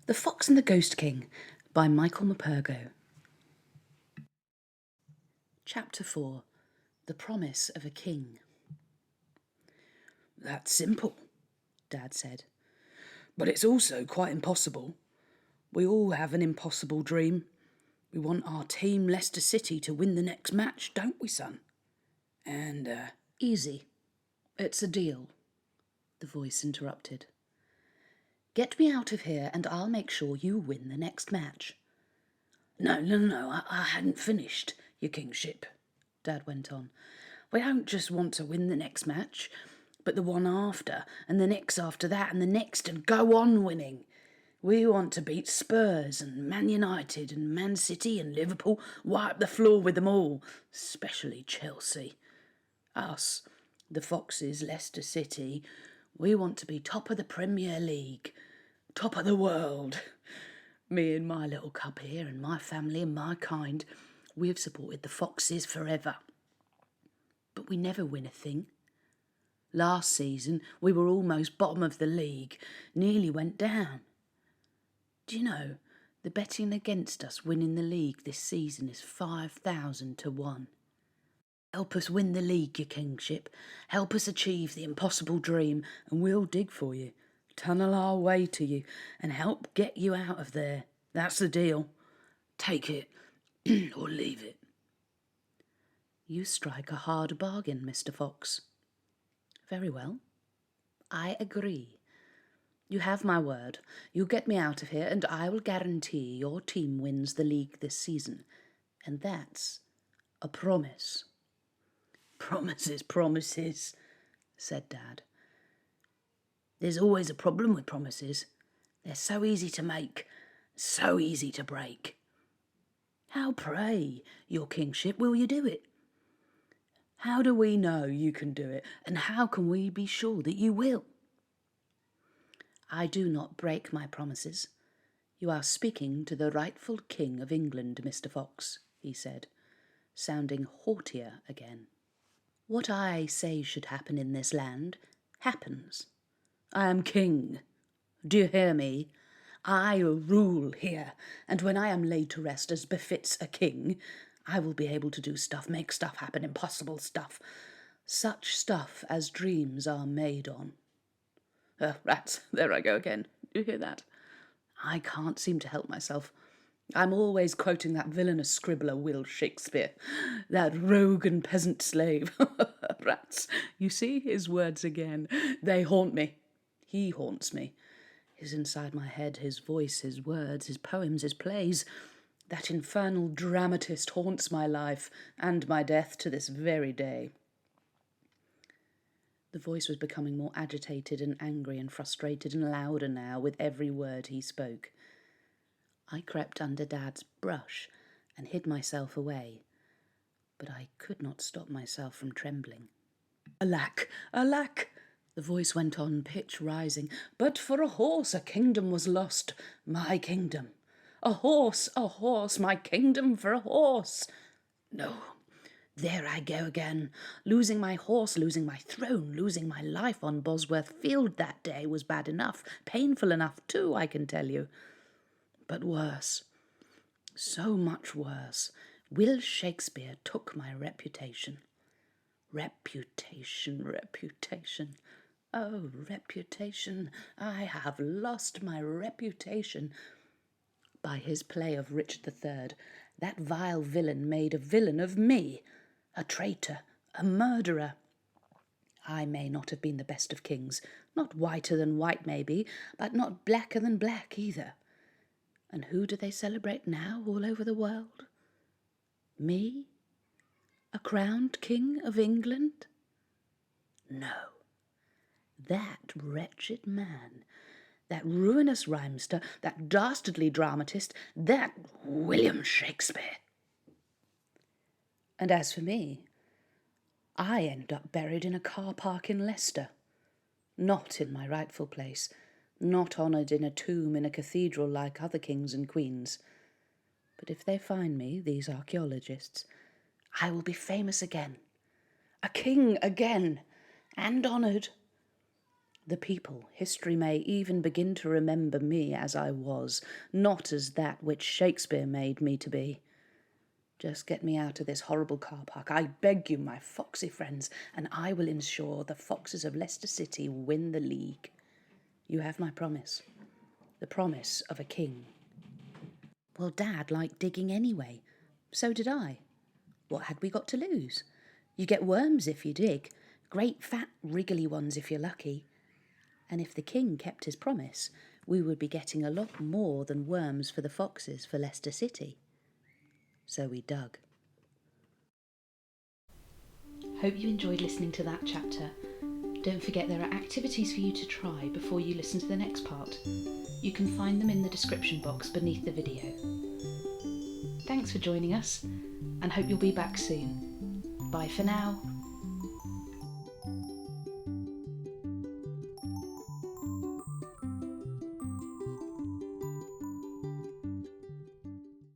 The Fox and the Ghost King by Michael Morpurgo. Chapter 4. The Promise of a King. That's simple, Dad said. But it's also quite impossible. We all have an impossible dream. We want our team Leicester City to win the next match, don't we, son? And, Easy. It's a deal, the voice interrupted. Get me out of here and I'll make sure you win the next match. No, I hadn't finished, your kingship, Dad went on. We don't just want to win the next match, but the one after, and the next after that, and the next, and go on winning. We want to beat Spurs and Man United and Man City and Liverpool, wipe the floor with them all, especially Chelsea. Us, the Foxes, Leicester City, we want to be top of the Premier League, top of the world. Me and my little cub here and my family and my kind, we have supported the Foxes forever. But we never win a thing. Last season, we were almost bottom of the league, nearly went down. Do you know, the betting against us winning the league this season is 5,000 to 1. Help us win the league, your kingship. Help us achieve the impossible dream, and we'll dig for you, tunnel our way to you, and help get you out of there. That's the deal. Take it, or leave it. You strike a hard bargain, Mr. Fox. Very well. I agree. You have my word. You get me out of here, and I will guarantee your team wins the league this season. And that's a promise. Promises, said Dad. There's always a problem with promises. They're so easy to make, so easy to break. How, pray, your kingship, will you do it? How do we know you can do it, and how can we be sure that you will? I do not break my promises. You are speaking to the rightful King of England, Mr. Fox, he said, sounding haughtier again. What I say should happen in this land happens. I am king. Do you hear me? I rule here, and when I am laid to rest as befits a king, I will be able to do stuff, make stuff happen, impossible stuff. Such stuff as dreams are made on. Rats, there I go again. You hear that? I can't seem to help myself. I'm always quoting that villainous scribbler Will Shakespeare, that rogue and peasant slave. Rats, you see his words again. They haunt me. He haunts me. He's inside my head, his voice, his words, his poems, his plays. That infernal dramatist haunts my life and my death to this very day. The voice was becoming more agitated and angry and frustrated and louder now with every word he spoke. I crept under Dad's brush and hid myself away, but I could not stop myself from trembling. Alack, alack, the voice went on, pitch rising. But for a horse a kingdom was lost, my kingdom. A horse, my kingdom for a horse. No, there I go again, losing my horse, losing my throne, losing my life on Bosworth Field that day was bad enough, painful enough too, I can tell you. But worse, so much worse, Will Shakespeare took my reputation. Reputation. Oh, reputation. I have lost my reputation. By his play of Richard III, that vile villain made a villain of me, a traitor, a murderer. I may not have been the best of kings, not whiter than white maybe, but not blacker than black either. And who do they celebrate now all over the world? Me? A crowned king of England? No. That wretched man, that ruinous rhymester, that dastardly dramatist, that William Shakespeare. And as for me, I end up buried in a car park in Leicester, not in my rightful place, not honoured in a tomb in a cathedral like other kings and queens. But if they find me, these archaeologists, I will be famous again, a king again, and honoured. The people, history may even begin to remember me as I was, not as that which Shakespeare made me to be. Just get me out of this horrible car park, I beg you, my foxy friends, and I will ensure the Foxes of Leicester City win the league. You have my promise, the promise of a king. Well, Dad liked digging anyway. So did I. What had we got to lose? You get worms if you dig, great fat wriggly ones if you're lucky. And if the king kept his promise, we would be getting a lot more than worms for the foxes for Leicester City. So we dug. Hope you enjoyed listening to that chapter. Don't forget there are activities for you to try before you listen to the next part. You can find them in the description box beneath the video. Thanks for joining us, and hope you'll be back soon. Bye for now.